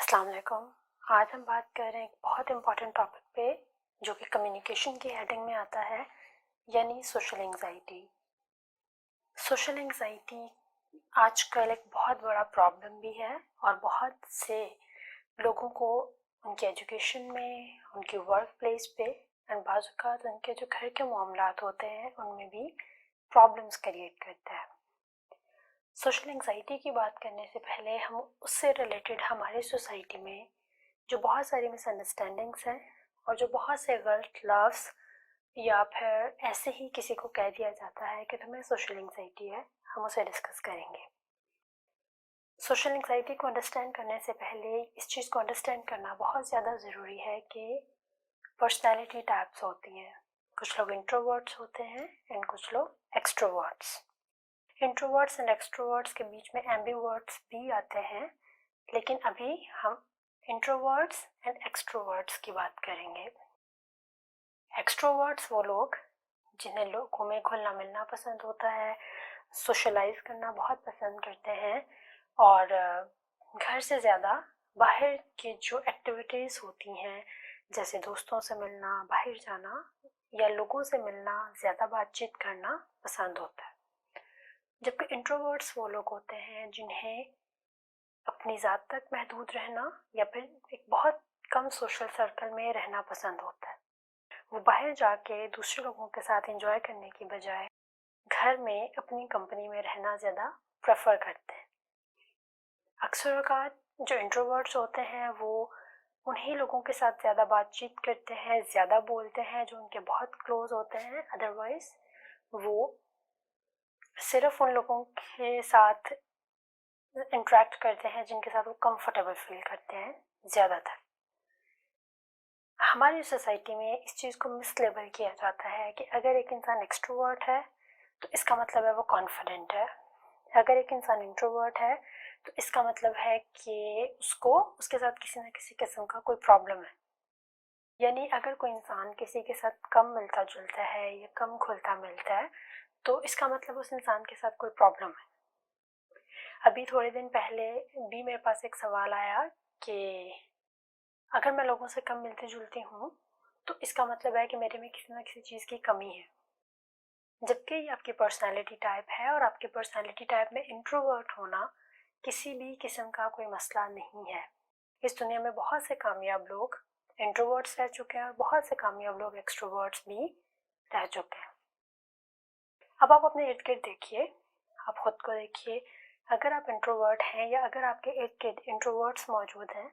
अस्सलाम वालेकुम। आज हम बात कर रहे हैं एक बहुत इम्पॉर्टेंट टॉपिक पे जो कि कम्युनिकेशन की हेडिंग में आता है, यानी सोशल एंग्जाइटी। सोशल एंग्जाइटी आजकल एक बहुत बड़ा प्रॉब्लम भी है और बहुत से लोगों को उनके एजुकेशन में, उनके वर्क प्लेस पे एंड बाज़ औक़ात उनके जो घर के मामलात होते हैं उनमें भी प्रॉब्लम्स क्रिएट करता है। सोशल एंग्जाइटी की बात करने से पहले हम उससे रिलेटेड हमारी सोसाइटी में जो बहुत सारी मिसअंडरस्टैंडिंग्स हैं और जो बहुत से गलत लफ्ज़ या फिर ऐसे ही किसी को कह दिया जाता है कि तुम्हें सोशल एंग्जाइटी है, हम उसे डिस्कस करेंगे। सोशल एंग्जाइटी को अंडरस्टैंड करने से पहले इस चीज़ को अंडरस्टैंड करना बहुत ज़्यादा ज़रूरी है कि पर्सनैलिटी टाइप्स होती हैं। कुछ लोग इंट्रोवर्ट्स होते हैं एंड कुछ लोग एक्सट्रोवर्ट्स। इंट्रोवर्ट्स एंड एक्सट्रोवर्ट्स के बीच में एम्बिवर्ट्स भी आते हैं, लेकिन अभी हम इंट्रोवर्ट्स एंड एक्सट्रोवर्ट्स की बात करेंगे। एक्सट्रोवर्ट्स वो लोग जिन्हें लोगों में घुलना मिलना पसंद होता है, सोशलाइज करना बहुत पसंद करते हैं और घर से ज़्यादा बाहर की जो एक्टिविटीज़ होती हैं जैसे दोस्तों से मिलना, बाहर जाना या लोगों से मिलना, ज़्यादा बातचीत करना पसंद होता है। जबकि इंट्रोवर्ट्स वो लोग होते हैं जिन्हें अपनी ज़ात तक महदूद रहना या फिर एक बहुत कम सोशल सर्कल में रहना पसंद होता है। वो बाहर जाके दूसरे लोगों के साथ एंजॉय करने की बजाय घर में अपनी कंपनी में रहना ज़्यादा प्रेफर करते हैं। अक्सर औक़ात जो इंट्रोवर्ट्स होते हैं वो उन्हीं लोगों के साथ ज़्यादा बातचीत करते हैं, ज़्यादा बोलते हैं जो उनके बहुत क्लोज होते हैं। अदरवाइज़ वो सिर्फ उन लोगों के साथ इंटरेक्ट करते हैं जिनके साथ वो कंफर्टेबल फील करते हैं ज़्यादातर। हमारी सोसाइटी में इस चीज़ को मिसलेबल किया जाता है कि अगर एक इंसान एक्सट्रोवर्ट है तो इसका मतलब है वो कॉन्फिडेंट है, अगर एक इंसान इंट्रोवर्ट है तो इसका मतलब है कि उसको उसके साथ किसी न किसी किस्म का कोई प्रॉब्लम है। यानी अगर कोई इंसान किसी के साथ कम मिलता जुलता है या कम घुलता मिलता है तो इसका मतलब उस इंसान के साथ कोई प्रॉब्लम है। अभी थोड़े दिन पहले भी मेरे पास एक सवाल आया कि अगर मैं लोगों से कम मिलती जुलती हूँ तो इसका मतलब है कि मेरे में किसी न किसी चीज़ की कमी है, जबकि ये आपकी पर्सनालिटी टाइप है और आपकी पर्सनालिटी टाइप में इंट्रोवर्ट होना किसी भी किस्म का कोई मसला नहीं है। इस दुनिया में बहुत से कामयाब लोग इंट्रोवर्ट्स रह चुके हैं और बहुत से कामयाब लोग एक्सट्रोवर्ट्स भी रह चुके हैं। अब आप अपने इर्द गिर्द देखिए, आप खुद को देखिए, अगर आप इंट्रोवर्ट हैं या अगर आपके इर्द गिर्द इंट्रोवर्ट्स मौजूद हैं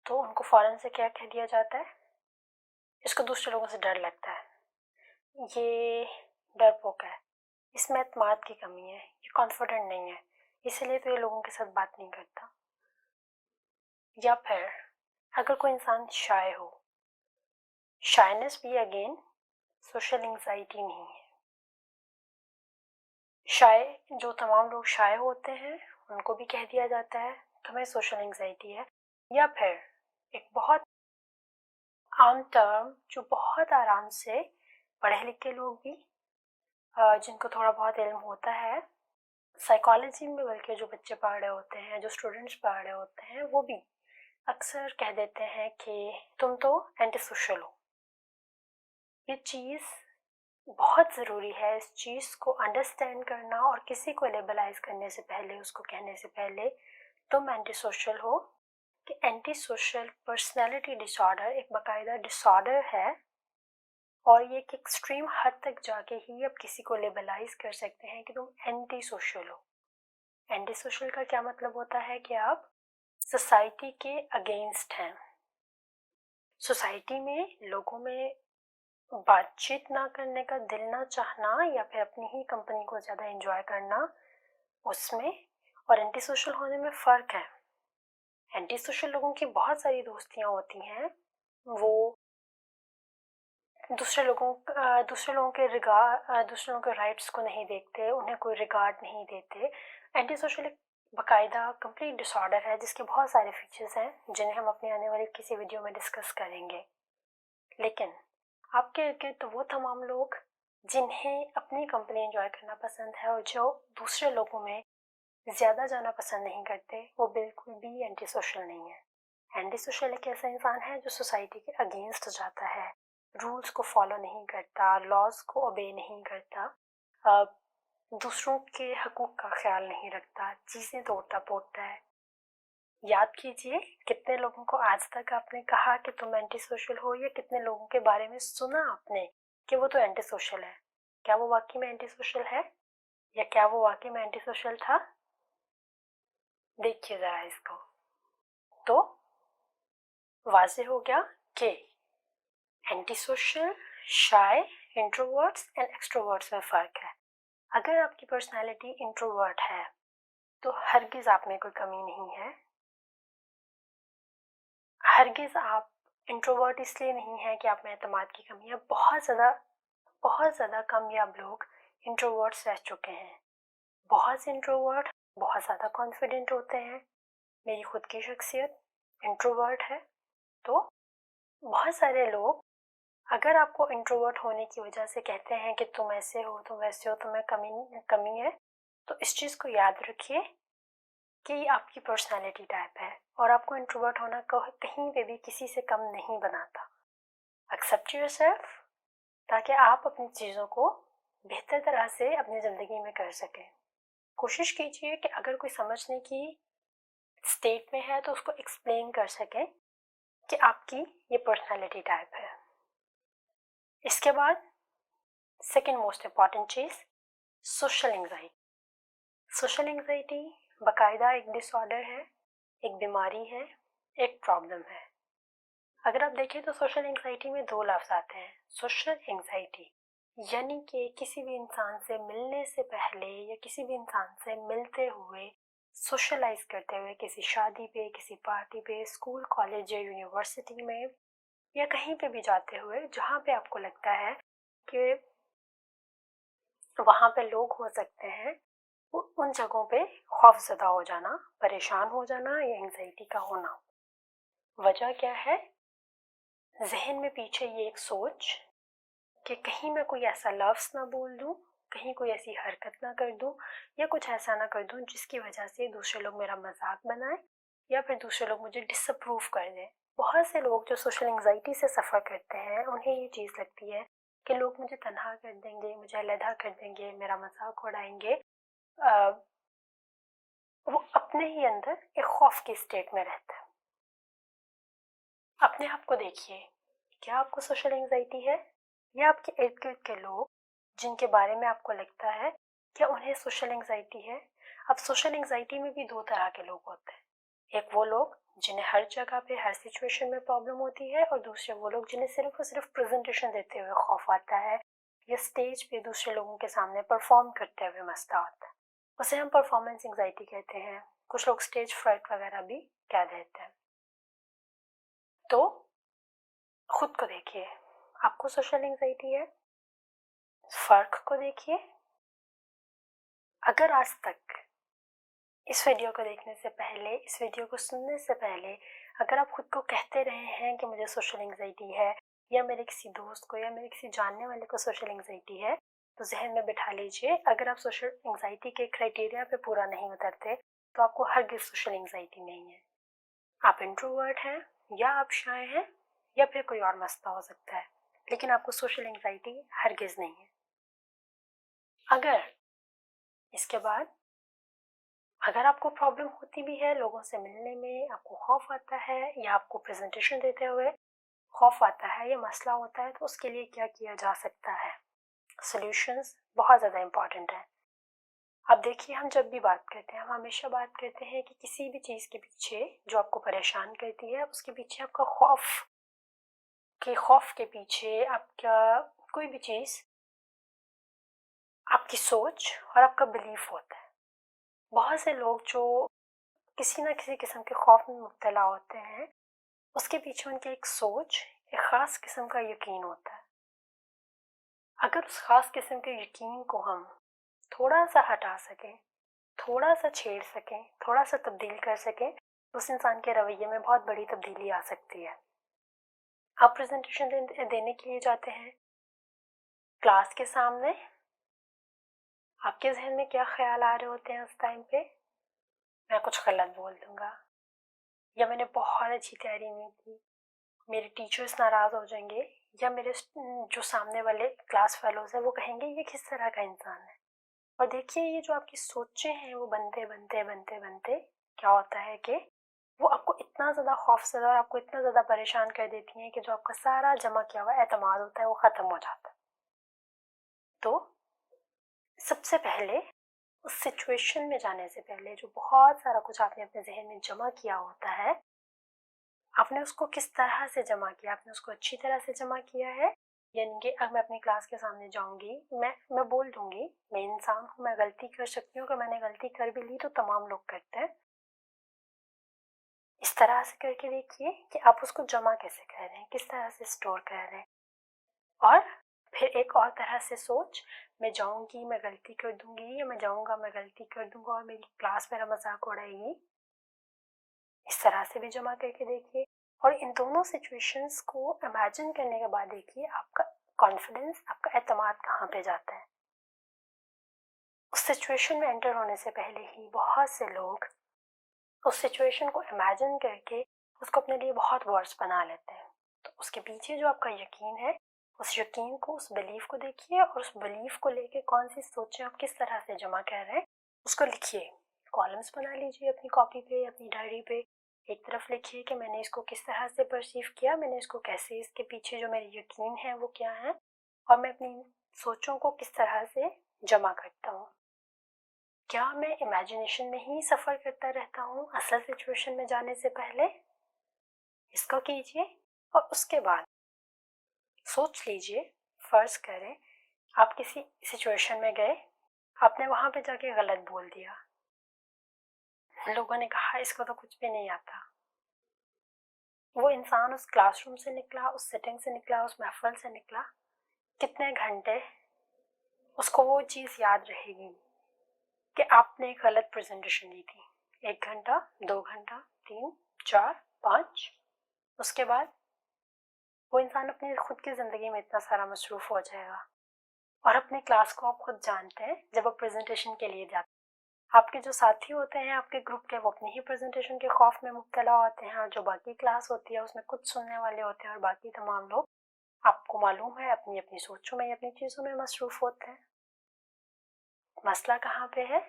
तो उनको फ़ौरन से क्या कह दिया जाता है? इसको दूसरे लोगों से डर लगता है, ये डरपोक है, इसमें एतमाद की कमी है, ये कॉन्फिडेंट नहीं है, इसीलिए तो ये लोगों के साथ बात नहीं करता। या फिर अगर कोई इंसान शाय हो, शायनेस भी अगेन सोशल एंग्जाइटी नहीं है। शाय जो तमाम लोग शाय होते हैं उनको भी कह दिया जाता है तुम्हें सोशल एंग्जाइटी है। या फिर एक बहुत आम टर्म जो बहुत आराम से पढ़े लिखे लोग भी जिनको थोड़ा बहुत इल्म होता है साइकोलॉजी में, बल्कि जो बच्चे पढ़ रहे होते हैं, जो स्टूडेंट्स पढ़ रहे होते हैं, वो भी अक्सर कह देते हैं कि तुम तो एंटी सोशल हो। ये चीज़ बहुत ज़रूरी है, इस चीज़ को अंडरस्टैंड करना और किसी को लेबलाइज करने से पहले, उसको कहने से पहले तुम एंटी सोशल हो, कि एंटी सोशल पर्सनैलिटी डिसऑर्डर एक बाकायदा डिसऑर्डर है और ये एक एक्सट्रीम हद तक जाके ही आप किसी को लेबलाइज कर सकते हैं कि तुम एंटी सोशल हो। एंटी सोशल का क्या मतलब होता है कि आप सोसाइटी के अगेंस्ट हैं। सोसाइटी में लोगों में बातचीत ना करने का दिल ना चाहना या फिर अपनी ही कंपनी को ज़्यादा एंजॉय करना, उसमें और एंटी सोशल होने में फ़र्क है। एंटी सोशल लोगों की बहुत सारी दोस्तियाँ होती हैं, वो दूसरे लोगों के राइट्स को नहीं देखते, उन्हें कोई रिगार्ड नहीं देते। एंटी सोशल एक बाकायदा कंप्लीट डिसऑर्डर है जिसके बहुत सारे फीचर्स हैं जिन्हें हम अपनी आने वाली किसी वीडियो में डिस्कस करेंगे। लेकिन आपके इर्द तो वो तमाम लोग जिन्हें अपनी कंपनी एंजॉय करना पसंद है और जो दूसरे लोगों में ज़्यादा जाना पसंद नहीं करते, वो बिल्कुल भी एंटी सोशल नहीं है। एंटी सोशल एक ऐसा इंसान है जो सोसाइटी के अगेंस्ट जाता है, रूल्स को फॉलो नहीं करता, लॉज को ओबे नहीं करता, दूसरों के हकूक़ का ख्याल नहीं रखता, चीज़ें तोड़ता पोड़ता है। याद कीजिए कितने लोगों को आज तक आपने कहा कि तुम एंटी सोशल हो, या कितने लोगों के बारे में सुना आपने कि वो तो एंटी सोशल है। क्या वो वाकई में एंटी सोशल है, या क्या वो वाकई में एंटी सोशल था? देखिए ज़रा इसको। तो वाज़ेह हो गया कि anti social, shy, introverts and extroverts में फ़र्क है। अगर आपकी पर्सनैलिटी इंट्रोवर्ट है तो हरगिज़ आप में कोई कमी नहीं है। हरगिज़ आप इंट्रोवर्ट इसलिए नहीं है कि आप में एतमाद की कमी है। बहुत ज़्यादा कामयाब लोग इंट्रोवर्ट्स रह चुके हैं। बहुत से इंट्रोवर्ट बहुत ज़्यादा कॉन्फिडेंट होते हैं। मेरी खुद की शख्सियत इंट्रोवर्ट है। तो बहुत सारे लोग अगर आपको इंट्रोवर्ट होने की वजह से कहते हैं कि तुम ऐसे हो, तुम वैसे हो, तुम्हें कमी है, तो इस चीज़ को याद रखिए कि ये आपकी पर्सनालिटी टाइप है, और आपको इंट्रोवर्ट होना कहीं पे भी किसी से कम नहीं बनाता। एक्सेप्ट योरसेल्फ, ताकि आप अपनी चीज़ों को बेहतर तरह से अपनी ज़िंदगी में कर सकें। कोशिश कीजिए कि अगर कोई समझने की स्टेट में है तो उसको एक्सप्लेन कर सकें कि आपकी ये पर्सनालिटी टाइप है। इसके बाद सेकेंड मोस्ट इम्पॉर्टेंट चीज़, सोशल एंग्जाइटी। सोशल एंग्जाइटी बाकायदा एक डिसऑर्डर है, एक बीमारी है, एक प्रॉब्लम है। अगर आप देखें तो सोशल एंग्जाइटी में दो लफ्ज़ आते हैं। सोशल एंग्जाइटी यानी कि किसी भी इंसान से मिलने से पहले या किसी भी इंसान से मिलते हुए, सोशलाइज करते हुए, किसी शादी पे, किसी पार्टी पे, स्कूल, कॉलेज या यूनिवर्सिटी में, या कहीं पे भी जाते हुए जहाँ पे आपको लगता है कि वहाँ पे लोग हो सकते हैं, उन जगहों पे खौफज़दा हो जाना, परेशान हो जाना या एंग्जाइटी का होना। वजह क्या है? जहन में पीछे ये एक सोच कि कहीं मैं कोई ऐसा लफ्ज़ ना बोल दूँ, कहीं कोई ऐसी हरकत ना कर दूँ, या कुछ ऐसा ना कर दूँ जिसकी वजह से दूसरे लोग मेरा मजाक बनाएं, या फिर दूसरे लोग मुझे डिसअप्रूव कर दें। बहुत से लोग जो सोशल एंग्जाइटी से सफ़र करते हैं, उन्हें ये चीज़ लगती है कि लोग मुझे तन्हा कर देंगे, मुझे अलहदा कर देंगे, मेरा मजाक उड़ाएंगे। वो अपने ही अंदर एक खौफ की स्टेट में रहता है। अपने आप को देखिए, क्या आपको सोशल एंग्जाइटी है, या आपके इर्द गिर्द के लोग जिनके बारे में आपको लगता है क्या उन्हें सोशल एंग्जाइटी है? अब सोशल एंग्जाइटी में भी दो तरह के लोग होते हैं। एक वो लोग जिन्हें हर जगह पे, हर सिचुएशन में प्रॉब्लम होती है, और दूसरे वो लोग जिन्हें सिर्फ और सिर्फ प्रेजेंटेशन देते हुए खौफ आता है, या स्टेज पे दूसरे लोगों के सामने परफॉर्म करते हुए मसला आता है। उसे हम परफॉर्मेंस एंग्जाइटी कहते हैं। कुछ लोग स्टेज फ्राइट वगैरह भी कह देते हैं। तो खुद को देखिए, आपको सोशल एंग्जाइटी है? फर्क को देखिए। अगर आज तक इस वीडियो को देखने से पहले, इस वीडियो को सुनने से पहले, अगर आप खुद को कहते रहे हैं कि मुझे सोशल एंग्जाइटी है, या मेरे किसी दोस्त को या मेरे किसी जानने वाले को सोशल एंग्जाइटी है, तो जहन में बिठा लीजिए, अगर आप सोशल एंग्जाइटी के क्राइटेरिया पे पूरा नहीं उतरते तो आपको हरगिज़ सोशल एंग्जाइटी नहीं है। आप इंट्रोवर्ट हैं, या आप शाय हैं, या फिर कोई और मसला हो सकता है, लेकिन आपको सोशल एंग्जाइटी हरगिज़ नहीं है। अगर इसके बाद अगर आपको प्रॉब्लम होती भी है लोगों से मिलने में, आपको खौफ आता है, या आपको प्रेजेंटेशन देते हुए खौफ आता है, या मसला होता है, तो उसके लिए क्या किया जा सकता है? सॉल्यूशंस बहुत ज़्यादा इम्पॉर्टेंट है। अब देखिए, हम जब भी बात करते हैं, हम हमेशा बात करते हैं कि किसी भी चीज़ के पीछे जो आपको परेशान करती है, उसके पीछे आपका खौफ के पीछे आपका कोई भी चीज़, आपकी सोच और आपका बिलीफ होता है। बहुत से लोग जो किसी न किसी किस्म के खौफ में मुब्तला होते हैं, उसके पीछे उनकी एक सोच, एक ख़ास किस्म का यकीन होता है। अगर उस ख़ास किस्म के यकीन को हम थोड़ा सा हटा सकें, थोड़ा सा छेड़ सकें, थोड़ा सा तब्दील कर सकें, तो उस इंसान के रवैये में बहुत बड़ी तब्दीली आ सकती है। आप प्रेजेंटेशन देने के लिए जाते हैं क्लास के सामने, आपके जहन में क्या ख्याल आ रहे होते हैं उस टाइम पे? मैं कुछ गलत बोल दूंगा, या मैंने बहुत अच्छी तैयारी नहीं की, मेरे टीचर्स नाराज़ हो जाएंगे, या मेरे जो सामने वाले क्लास फेलोज है वो कहेंगे ये किस तरह का इंसान है। और देखिए ये जो आपकी सोचें हैं वो बनते बनते बनते बनते क्या होता है कि वो आपको इतना ज़्यादा खौफज़दा और आपको इतना ज़्यादा परेशान कर देती हैं कि जो आपका सारा जमा किया हुआ एतमाद होता है वो ख़त्म हो जाता है। तो सबसे पहले उस सिचुएशन में जाने से पहले जो बहुत सारा कुछ आपने अपने जहन में जमा किया होता है, आपने उसको किस तरह से जमा किया, आपने उसको अच्छी तरह से जमा किया है, यानी कि अब मैं अपनी क्लास के सामने जाऊंगी, मैं बोल दूंगी मैं इंसान हूँ, मैं गलती कर सकती हूँ, अगर मैंने गलती कर भी ली तो तमाम लोग करते हैं। इस तरह से करके देखिए कि आप उसको जमा कैसे कर रहे हैं, किस तरह से स्टोर कर रहे हैं। और फिर एक और तरह से सोच, मैं जाऊंगी मैं गलती कर दूंगी, या मैं जाऊंगा मैं गलती कर दूंगा और मेरी क्लास मेरा मजाक उड़ाएगी। इस तरह से भी जमा करके देखिए। और इन दोनों सिचुएशंस को इमेजिन करने के बाद देखिए आपका कॉन्फिडेंस, आपका एतमाद कहाँ पे जाता है। उस सिचुएशन में एंटर होने से पहले ही बहुत से लोग उस सिचुएशन को इमेजिन करके उसको अपने लिए बहुत वर्स बना लेते हैं। तो उसके पीछे जो आपका यकीन है, उस यकीन को, उस बिलीफ को देखिए, और उस बिलीफ को लेके कौन सी सोचें आप किस तरह से जमा कर रहे हैं उसको लिखिए। कॉलम्स बना लीजिए अपनी कॉपी पे, अपनी डायरी पे। एक तरफ लिखिए कि मैंने इसको किस तरह से परसीव किया, मैंने इसको कैसे, इसके पीछे जो मेरे यकीन है वो क्या है, और मैं अपनी सोचों को किस तरह से जमा करता हूँ। क्या मैं इमेजिनेशन में ही सफ़र करता रहता हूँ असल सिचुएशन में जाने से पहले? इसको कीजिए। और उसके बाद सोच लीजिए, फ़र्ज़ करें आप किसी सिचुएशन में गए, आपने वहाँ पे जाके गलत बोल दिया, लोगों ने कहा इसको तो कुछ भी नहीं आता। वो इंसान उस क्लासरूम से निकला, उस सेटिंग से निकला, उस महफिल से निकला, कितने घंटे उसको वो चीज़ याद रहेगी कि आपने एक गलत प्रेजेंटेशन दी थी। 1 घंटा, 2 घंटा, 3, 4, 5। उसके बाद वो इंसान अपनी खुद की ज़िंदगी में इतना सारा मसरूफ़ हो जाएगा। और अपने क्लास को आप खुद जानते हैं, जब आप प्रेजेंटेशन के लिए जाते हैं, आपके जो साथी होते हैं आपके ग्रुप के, वो अपनी ही प्रेजेंटेशन के खौफ में मुब्तला होते हैं, और जो बाकी क्लास होती है उसमें कुछ सुनने वाले होते हैं, और बाकी तमाम लोग आपको मालूम है अपनी अपनी सोचों में, अपनी चीज़ों में मसरूफ़ होते हैं। मसला कहाँ पे है?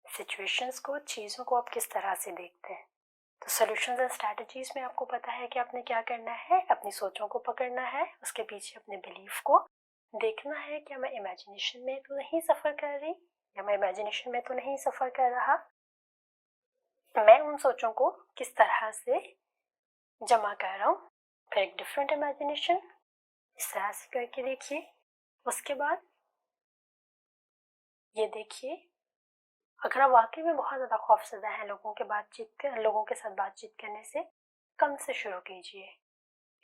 सिचुएशंस को, चीज़ों को आप किस तरह से देखते हैं। तो सॉल्यूशंस एंड स्ट्रैटेजीज में आपको पता है कि आपने क्या करना है, अपनी सोचों को पकड़ना है, उसके पीछे अपने बिलीफ को देखना है, क्या मैं इमेजिनेशन में तो नहीं सफ़र कर रही, या मैं इमेजिनेशन में तो नहीं सफ़र कर रहा, मैं उन सोचों को किस तरह से जमा कर रहा हूँ। फिर एक डिफरेंट इमेजिनेशन इस तरह से करके देखिए। उसके बाद ये देखिए, अगर आप वाकई में बहुत ज़्यादा खौफज़दा हैं लोगों के साथ बातचीत करने से, कम से शुरू कीजिए।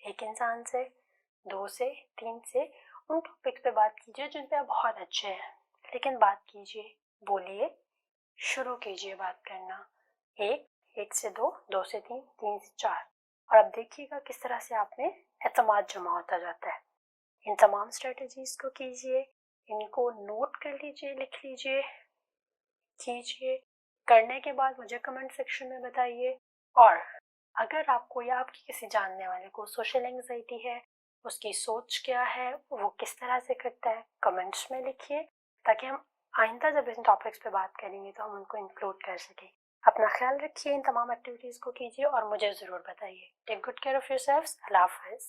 एक इंसान से, 2 से, 3 से उन टॉपिक्स पे बात कीजिए जिन पे आप बहुत अच्छे हैं, लेकिन बात कीजिए, बोलिए, शुरू कीजिए बात करना। 1 से 2, 2 से 3, 3 से 4। और अब देखिएगा किस तरह से आप में एतमाद जमा होता जाता है। इन तमाम स्ट्रेटजीज को कीजिए, इनको नोट कर लीजिए, लिख लीजिए, कीजिए। करने के बाद मुझे कमेंट सेक्शन में बताइए। और अगर आपको या आपकी किसी जानने वाले को सोशल एंग्जाइटी है, उसकी सोच क्या है, वो किस तरह से करता है, कमेंट्स में लिखिए, ताकि हम आइंदा जब इन टॉपिक्स पे बात करेंगे तो हम उनको इंक्लूड कर सकें। अपना ख्याल रखिए, इन तमाम एक्टिविटीज़ को कीजिए और मुझे ज़रूर बताइए। Take good care of yourselves. अल्लाह हाफ़िज़।